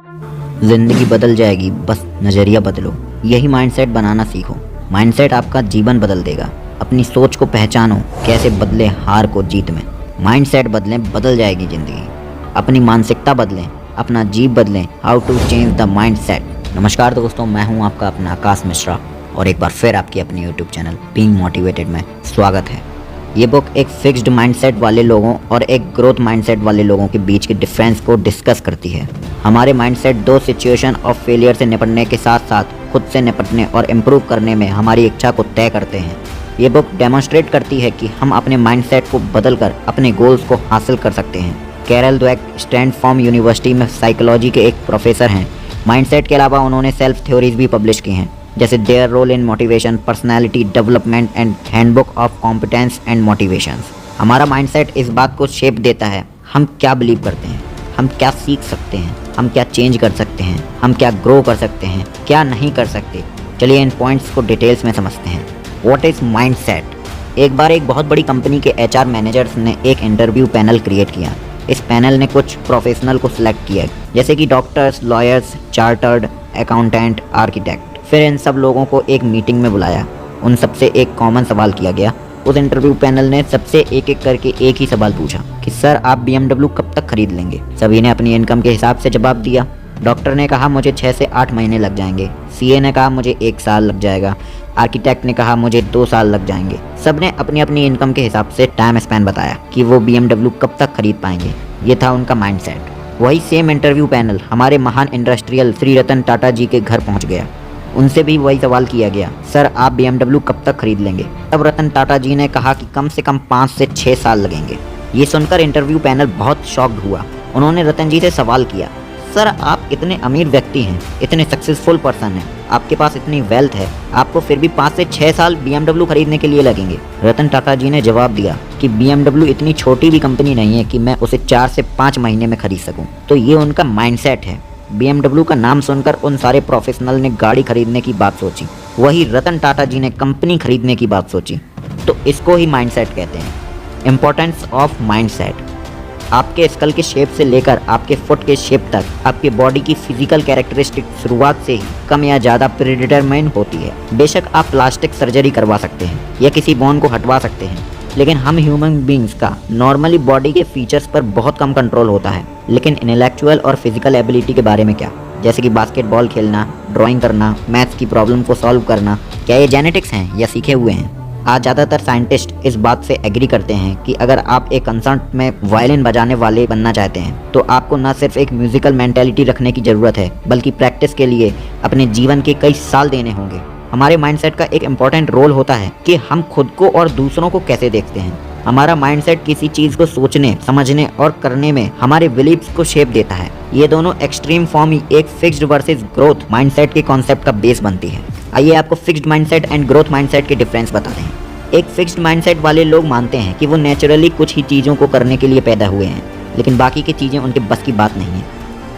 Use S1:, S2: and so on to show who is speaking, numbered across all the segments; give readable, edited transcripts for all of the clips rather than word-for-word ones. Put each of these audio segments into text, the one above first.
S1: जिंदगी बदल जाएगी, बस नज़रिया बदलो। यही माइंडसेट बनाना सीखो। माइंडसेट आपका जीवन बदल देगा। अपनी सोच को पहचानो, कैसे बदले हार को जीत में। माइंडसेट बदलें, बदल जाएगी ज़िंदगी। अपनी मानसिकता बदलें, अपना जीव बदलें। How to change the mindset. नमस्कार दोस्तों, मैं हूं आपका अपना आकाश मिश्रा और एक बार फिर आपकी अपनी यूट्यूब चैनल बीइंग मोटिवेटेड में स्वागत है। ये बुक एक फिक्स्ड माइंडसेट वाले लोगों और एक ग्रोथ माइंडसेट वाले लोगों के बीच के डिफरेंस को डिस्कस करती है। हमारे माइंडसेट दो सिचुएशन ऑफ फेलियर से निपटने के साथ साथ खुद से निपटने और इम्प्रूव करने में हमारी इच्छा को तय करते हैं। ये बुक डेमोन्स्ट्रेट करती है कि हम अपने माइंडसेट को बदलकर अपने गोल्स को हासिल कर सकते हैं। कैरल द्वेक स्टैनफोर्ड यूनिवर्सिटी में साइकोलॉजी के एक प्रोफेसर हैं। माइंडसेट के अलावा उन्होंने सेल्फ थ्योरीज भी पब्लिश की हैं, जैसे their role in motivation, personality development and handbook of competence and motivations. हमारा माइंडसेट इस बात को शेप देता है हम क्या बिलीव करते हैं, हम क्या सीख सकते हैं, हम क्या चेंज कर सकते हैं, हम क्या ग्रो कर सकते हैं, क्या नहीं कर सकते। चलिए इन पॉइंट्स को डिटेल्स में समझते हैं। What is mindset. एक बार एक बहुत बड़ी कंपनी के HR मैनेजर्स ने एक इंटरव्यू पैनल क्रिएट किया। इस पैनल ने कुछ प्रोफेशनल को सिलेक्ट किया, जैसे कि doctors, lawyers, chartered accountant, architect. फिर इन सब लोगों को एक मीटिंग में बुलाया। उन सबसे एक कॉमन सवाल किया गया। उस इंटरव्यू पैनल ने सबसे एक एक करके एक ही सवाल पूछा कि सर आप BMW कब तक खरीद लेंगे। सभी ने अपनी इनकम के हिसाब से जवाब दिया। डॉक्टर ने कहा मुझे 6 से 8 महीने लग जाएंगे। CA ने कहा मुझे 1 साल लग जाएगा। आर्किटेक्ट ने कहा मुझे 2 साल लग जाएंगे। सब ने अपनी अपनी इनकम के हिसाब से टाइम स्पैन बताया कि वो BMW कब तक खरीद पाएंगे। ये था उनका माइंडसेट। वही सेम इंटरव्यू पैनल हमारे महान इंडस्ट्रियल श्री रतन टाटा जी के घर पहुंच गया। उनसे भी वही सवाल किया गया, सर आप BMW कब तक खरीद लेंगे। तब रतन टाटा जी ने कहा कि कम से कम 5 से 6 साल लगेंगे। ये सुनकर इंटरव्यू पैनल बहुत शॉक्ड हुआ। उन्होंने रतन जी से सवाल किया, सर आप इतने अमीर व्यक्ति हैं, इतने सक्सेसफुल पर्सन हैं, आपके पास इतनी वेल्थ है, आपको फिर भी 5 से 6 साल BMW खरीदने के लिए लगेंगे। रतन टाटा जी ने जवाब दिया कि BMW इतनी छोटी भी कंपनी नहीं है कि मैं उसे 4 से 5 महीने में खरीद सकूं। तो ये उनका माइंडसेट है। BMW का नाम सुनकर उन सारे प्रोफेशनल ने गाड़ी खरीदने की बात सोची। वही रतन टाटा जी ने कंपनी खरीदने की बात सोची। तो इसको ही माइंडसेट कहते हैं। Importance of mindset. आपके स्कल के शेप से लेकर आपके फुट के शेप तक आपके बॉडी की फिजिकल कैरेक्टरिस्टिक शुरुआत से ही कम या ज़्यादा प्रीडिटरमाइन होती है। बेशक आप प्लास्टिक सर्जरी करवा सकते हैं या किसी बोन को हटवा सकते हैं, लेकिन हम ह्यूमन बींग्स का नॉर्मली बॉडी के फीचर्स पर बहुत कम कंट्रोल होता है। लेकिन इंटेलेक्चुअल और फिजिकल एबिलिटी के बारे में क्या, जैसे कि बास्केटबॉल खेलना, ड्राइंग करना, मैथ्स की प्रॉब्लम को सॉल्व करना, क्या ये जेनेटिक्स हैं या सीखे हुए हैं। आज ज़्यादातर साइंटिस्ट इस बात से एग्री करते हैं कि अगर आप एक कंसर्ट में वायलिन बजाने वाले बनना चाहते हैं तो आपको न सिर्फ एक म्यूजिकल मेंटालिटी रखने की ज़रूरत है, बल्कि प्रैक्टिस के लिए अपने जीवन के कई साल देने होंगे। हमारे माइंडसेट का एक इम्पॉर्टेंट रोल होता है कि हम खुद को और दूसरों को कैसे देखते हैं। हमारा माइंडसेट किसी चीज़ को सोचने, समझने और करने में हमारे बिलीव्स को शेप देता है। ये दोनों एक्सट्रीम फॉर्म ही एक फिक्स्ड वर्सेस ग्रोथ माइंडसेट के कॉन्सेप्ट का बेस बनती है। आइए आपको fixed mindset and growth mindset के डिफरेंस बताते हैं। एक फिक्स्ड माइंडसेट वाले लोग मानते हैं कि वो नेचुरली कुछ ही चीज़ों को करने के लिए पैदा हुए हैं, लेकिन बाकी की चीज़ें उनके बस की बात नहीं है।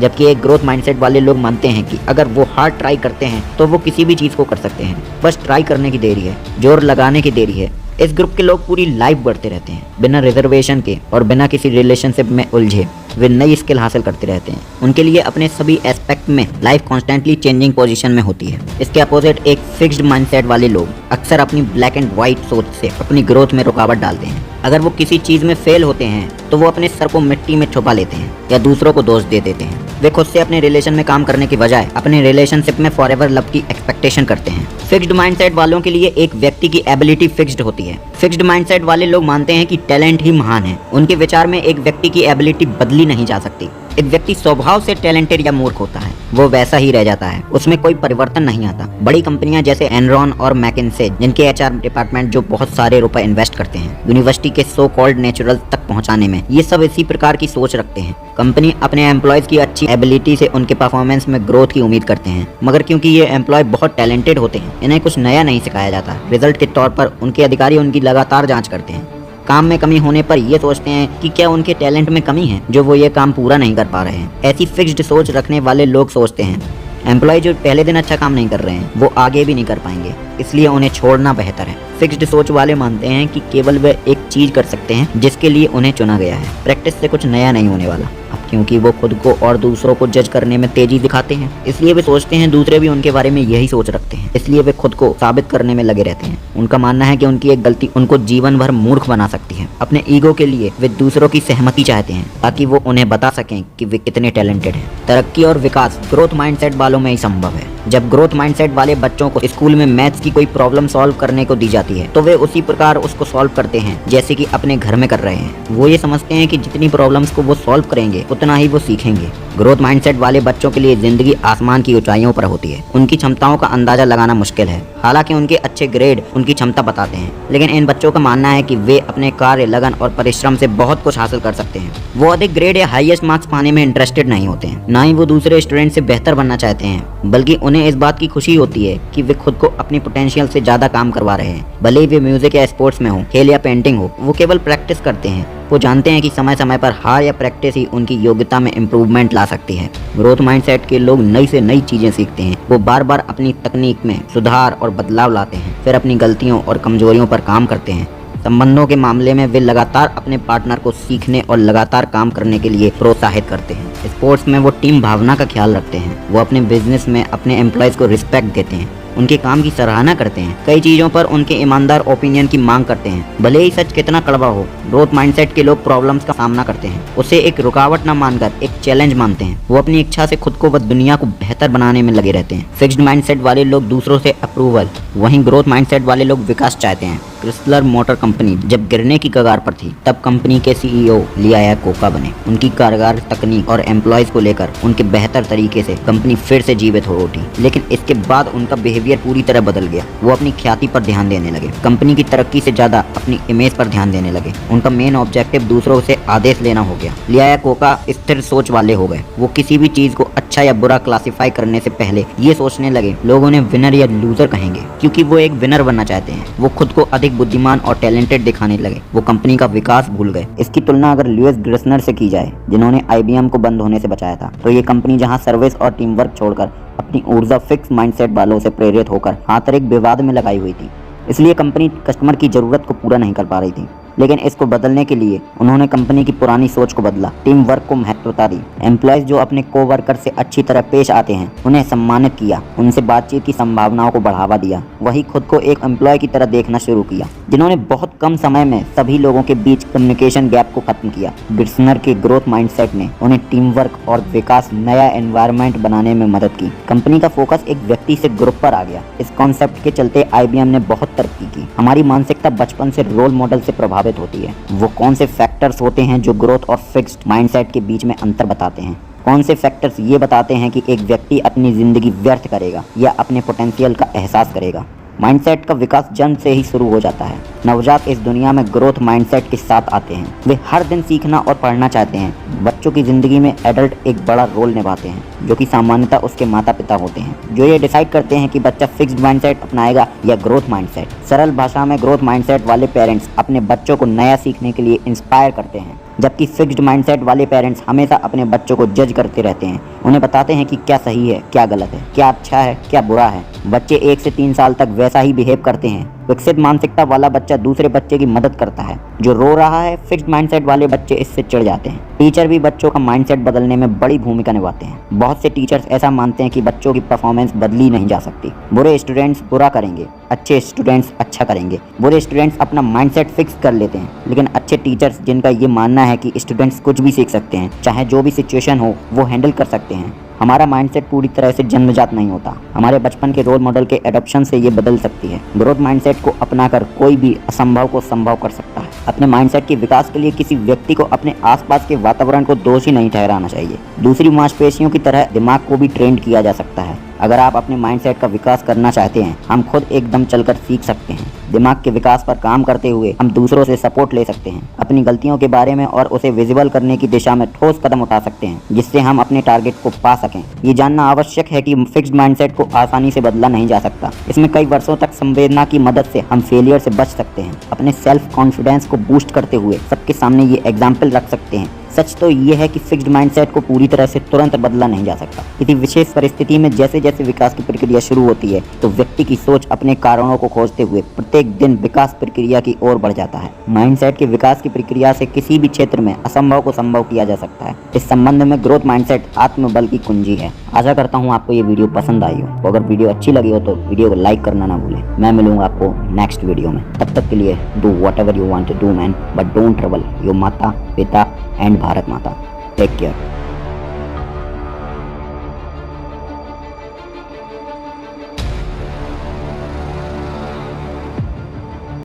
S1: जबकि एक ग्रोथ माइंडसेट वाले लोग मानते हैं कि अगर वो हार्ड ट्राई करते हैं तो वो किसी भी चीज़ को कर सकते हैं, बस ट्राई करने की देरी है, जोर लगाने की देरी है। इस ग्रुप के लोग पूरी लाइफ बढ़ते रहते हैं, बिना रिजर्वेशन के और बिना किसी रिलेशनशिप में उलझे वे नई स्किल हासिल करते रहते हैं। उनके लिए अपने सभी एस्पेक्ट में लाइफ कॉन्स्टेंटली चेंजिंग पोजीशन में होती है। इसके अपोजिट एक फिक्स्ड माइंडसेट वाले लोग अक्सर अपनी ब्लैक एंड व्हाइट सोच से अपनी ग्रोथ में रुकावट डालते हैं। अगर वो किसी चीज़ में फेल होते हैं तो वो अपने सर को मिट्टी में छुपा लेते हैं या दूसरों को दोष दे देते हैं। वे खुद से अपने रिलेशन में काम करने की बजाय अपने रिलेशनशिप में फॉरएवर लव की एक्सपेक्टेशन करते हैं। फिक्स्ड माइंडसेट वालों के लिए एक व्यक्ति की एबिलिटी फिक्स्ड होती है। फिक्स्ड माइंडसेट वाले लोग मानते हैं कि टैलेंट ही महान है। उनके विचार में एक व्यक्ति की एबिलिटी बदली नहीं जा सकती। एक व्यक्ति स्वभाव से टैलेंटेड या मूर्ख होता है, वो वैसा ही रह जाता है, उसमें कोई परिवर्तन नहीं आता। बड़ी कंपनियां जैसे एनरॉन और मैकिन्से, जिनके HR डिपार्टमेंट जो बहुत सारे रुपए इन्वेस्ट करते हैं यूनिवर्सिटी के सो कॉल्ड नेचुरल तक पहुंचाने में, ये सब इसी प्रकार की सोच रखते हैं। कंपनी अपने एम्प्लॉयज की अच्छी एबिलिटी से उनके परफॉर्मेंस में ग्रोथ की उम्मीद करते हैं, मगर क्योंकि ये एम्प्लॉय बहुत टैलेंटेड होते हैं, इन्हें कुछ नया नहीं सिखाया जाता। रिजल्ट के तौर पर उनके अधिकारी उनकी लगातार जाँच करते हैं। काम में कमी होने पर ये सोचते हैं कि क्या उनके टैलेंट में कमी है जो वो ये काम पूरा नहीं कर पा रहे हैं। ऐसी फिक्स्ड सोच रखने वाले लोग सोचते हैं एम्प्लॉय जो पहले दिन अच्छा काम नहीं कर रहे हैं वो आगे भी नहीं कर पाएंगे। इसलिए उन्हें छोड़ना बेहतर है। फिक्स्ड सोच वाले मानते हैं कि केवल वे एक चीज कर सकते हैं जिसके लिए उन्हें चुना गया है। प्रैक्टिस से कुछ नया नहीं होने वाला। अब क्योंकि वो खुद को और दूसरों को जज करने में तेजी दिखाते हैं, इसलिए वे सोचते हैं दूसरे भी उनके बारे में यही सोच रखते हैं, इसलिए वे खुद को साबित करने में लगे रहते हैं। उनका मानना है कि उनकी एक गलती उनको जीवन भर मूर्ख बना सकती है। अपने ईगो के लिए वे दूसरों की सहमति चाहते हैं ताकि वो उन्हें बता सकें कि वे कितने टैलेंटेड हैं। तरक्की और विकास ग्रोथ माइंडसेट वालों में ही संभव है। जब ग्रोथ माइंडसेट वाले बच्चों को स्कूल में मैथ्स की कोई प्रॉब्लम सॉल्व करने को दी जाती है तो वे उसी प्रकार उसको सॉल्व करते हैं जैसे कि अपने घर में कर रहे हैं। वो ये समझते हैं कि जितनी प्रॉब्लम्स को वो सॉल्व करेंगे उतना ही वो सीखेंगे। ग्रोथ माइंडसेट वाले बच्चों के लिए जिंदगी आसमान की ऊंचाइयों पर होती है। उनकी क्षमताओं का अंदाजा लगाना मुश्किल है। हालांकि उनके अच्छे ग्रेड उनकी क्षमता बताते हैं, लेकिन इन बच्चों का मानना है कि वे अपने कार्य, लगन और परिश्रम से बहुत कुछ हासिल कर सकते हैं। वो अधिक ग्रेड या हाईएस्ट मार्क्स पाने में इंटरेस्टेड नहीं होते हैं, ना ही वो दूसरे स्टूडेंट से बेहतर बनना चाहते हैं, बल्कि उन्हें इस बात की खुशी होती है कि वे खुद को अपनी पोटेंशियल से ज्यादा काम करवा रहे हैं। भले ही वे म्यूजिक या स्पोर्ट्स में हो, खेल या पेंटिंग हो, वो केवल प्रैक्टिस करते हैं। वो जानते हैं कि समय समय पर हार या प्रैक्टिस ही उनकी योग्यता में इम्प्रूवमेंट ला सकती है। ग्रोथ माइंडसेट के लोग नई से नई चीजें सीखते हैं। वो बार बार अपनी तकनीक में सुधार और बदलाव लाते हैं, फिर अपनी गलतियों और कमजोरियों पर काम करते हैं। संबंधों के मामले में वे लगातार अपने पार्टनर को सीखने और लगातार काम करने के लिए प्रोत्साहित करते हैं। स्पोर्ट्स में वो टीम भावना का ख्याल रखते हैं। वो अपने बिजनेस में अपने एम्प्लॉयज को रिस्पेक्ट देते हैं, उनके काम की सराहना करते हैं, कई चीजों पर उनके ईमानदार ओपिनियन की मांग करते हैं, भले ही सच कितना कड़वा हो। ग्रोथ माइंडसेट के लोग प्रॉब्लम्स का सामना करते हैं, उसे एक रुकावट न मानकर एक चैलेंज मानते हैं। वो अपनी इच्छा से खुद को व दुनिया को बेहतर बनाने में लगे रहते हैं। फिक्स्ड माइंडसेट वाले लोग दूसरों से अप्रूवल, वहीं ग्रोथ माइंडसेट वाले लोग विकास चाहते हैं। क्रिसलर मोटर कंपनी जब गिरने की कगार पर थी तब कंपनी के सीईओ लियाया कोका बने। उनकी कारगर तकनीक और एम्प्लॉयज को लेकर उनके बेहतर तरीके से कंपनी फिर से जीवित हो उठी, लेकिन इसके बाद उनका बिहेवियर पूरी तरह बदल गया। वो अपनी ख्याति पर ध्यान देने लगे, कंपनी की तरक्की से ज्यादा अपनी इमेज पर ध्यान देने लगे। उनका मेन ऑब्जेक्टिव दूसरों से आदेश लेना हो गया। लियाया कोका स्थिर सोच वाले हो गए। वो किसी भी चीज को अच्छा या बुरा क्लासिफाई करने से पहले ये सोचने लगे लोग उन्हें विनर या लूजर कहेंगे, क्योंकि वो एक विनर बनना चाहते हैं। वो खुद को अधिक बुद्धिमान और टैलेंटेड दिखाने लगे। वो कंपनी का विकास भूल गए। इसकी तुलना अगर लुइस ग्रेसनर से की जाए, जिन्होंने IBM को बंद होने से बचाया था, तो ये कंपनी जहां सर्विस और टीम वर्क छोड़कर अपनी ऊर्जा फिक्स माइंडसेट वालों से प्रेरित होकर आंतरिक विवाद में लगाई हुई थी। इसलिए कंपनी कस्टमर की जरूरत को पूरा नहीं कर पा रही थी। लेकिन इसको बदलने के लिए उन्होंने कंपनी की पुरानी सोच को बदला, टीम वर्क को महत्वता दी। एम्प्लॉयज जो अपने कोवर्कर से अच्छी तरह पेश आते हैं उन्हें सम्मानित किया, उनसे बातचीत की संभावनाओं को बढ़ावा दिया। वही खुद को एक एम्प्लॉय की तरह देखना शुरू किया, जिन्होंने बहुत कम समय में सभी लोगों के बीच कम्युनिकेशन गैप को खत्म किया। ग्रिसनर के ग्रोथ माइंडसेट ने उन्हें टीम वर्क और विकास नया एनवायरनमेंट बनाने में मदद की। कंपनी का फोकस एक व्यक्ति से ग्रुप पर आ गया। इस कॉन्सेप्ट के चलते IBM ने बहुत तरक्की की। हमारी मानसिकता बचपन से रोल मॉडल से प्रभावित होती है। वो कौन से फैक्टर्स होते हैं जो ग्रोथ और फिक्स्ड माइंडसेट के बीच में अंतर बताते हैं? कौन से फैक्टर्स ये बताते हैं कि एक व्यक्ति अपनी जिंदगी व्यर्थ करेगा या अपने पोटेंशियल का एहसास करेगा? माइंडसेट का विकास जन्म से ही शुरू हो जाता है। नवजात इस दुनिया में ग्रोथ माइंडसेट के साथ आते हैं। वे हर दिन सीखना और पढ़ना चाहते हैं। बच्चों की जिंदगी में एडल्ट एक बड़ा रोल निभाते हैं, जो कि सामान्यतः उसके माता पिता होते हैं, जो ये डिसाइड करते हैं कि बच्चा फिक्स्ड माइंडसेट अपनाएगा या ग्रोथ माइंडसेट। सरल भाषा में ग्रोथ माइंडसेट वाले पेरेंट्स अपने बच्चों को नया सीखने के लिए इंस्पायर करते हैं, जबकि फिक्स्ड माइंडसेट वाले पेरेंट्स हमेशा अपने बच्चों को जज करते रहते हैं। उन्हें बताते हैं कि क्या सही है, क्या गलत है, क्या अच्छा है, क्या बुरा है। बच्चे 1 से 3 साल तक वैसा ही बिहेव करते हैं। विकसित मानसिकता वाला बच्चा दूसरे बच्चे की मदद करता है। जो रो रहा है, फिक्स्ड माइंडसेट वाले बच्चे इससे चिढ़ जाते हैं। टीचर भी बच्चों का माइंडसेट बदलने में बड़ी भूमिका निभाते हैं। बहुत से टीचर्स ऐसा मानते हैं कि बच्चों की परफॉर्मेंस बदली नहीं जा सकती। बुरे स्टूडेंट्स बुरा करेंगे, अच्छे स्टूडेंट्स अच्छा करेंगे। बुरे स्टूडेंट्स अपना माइंडसेट फिक्स कर लेते हैं, लेकिन अच्छे टीचर्स जिनका ये मानना है कि स्टूडेंट्स कुछ भी सीख सकते हैं, चाहे जो भी सिचुएशन हो वो हैंडल कर सकते हैं। हमारा माइंडसेट पूरी तरह से जन्मजात नहीं होता, हमारे बचपन के रोल मॉडल के एडॉप्शन से ये बदल सकती है। ग्रोथ माइंडसेट को अपनाकर कोई भी असंभव को संभव कर सकता है। अपने माइंडसेट के विकास के लिए किसी व्यक्ति को अपने आसपास के वातावरण को दोषी नहीं ठहराना चाहिए। दूसरी मांसपेशियों की तरह दिमाग को भी ट्रेंड किया जा सकता है। अगर आप अपने माइंडसेट का विकास करना चाहते हैं, हम खुद एकदम चलकर सीख सकते हैं। दिमाग के विकास पर काम करते हुए हम दूसरों से सपोर्ट ले सकते हैं, अपनी गलतियों के बारे में और उसे विजिबल करने की दिशा में ठोस कदम उठा सकते हैं, जिससे हम अपने टारगेट को पा सकें। ये जानना आवश्यक है कि फिक्स्ड माइंडसेट को आसानी से बदला नहीं जा सकता। इसमें कई वर्षों तक संवेदना की मदद से हम फेलियर से बच सकते हैं। अपने सेल्फ कॉन्फिडेंस को बूस्ट करते हुए सबके सामने ये एग्जाम्पल रख सकते हैं, सच तो ये है कि फिक्स्ड माइंडसेट को पूरी तरह से तुरंत बदला नहीं जा सकता। किसी विशेष परिस्थिति में जैसे जैसे विकास की प्रक्रिया शुरू होती है तो व्यक्ति की सोच अपने कारणों को खोजते हुए प्रत्येक दिन विकास प्रक्रिया की ओर बढ़ जाता है। माइंडसेट के विकास की प्रक्रिया से किसी भी क्षेत्र में असंभव को संभव किया जा सकता है। इस संबंध में ग्रोथ माइंडसेट आत्मबल की कुंजी है। आशा करता हूँ आपको ये वीडियो पसंद आई हो। तो अगर वीडियो अच्छी लगी हो तो वीडियो को लाइक करना ना भूलें। मैं मिलूंगा आपको नेक्स्ट वीडियो में। तब तक के लिए do whatever you want to do man, but don't trouble your mata, pita and Bharat Mata. Take care.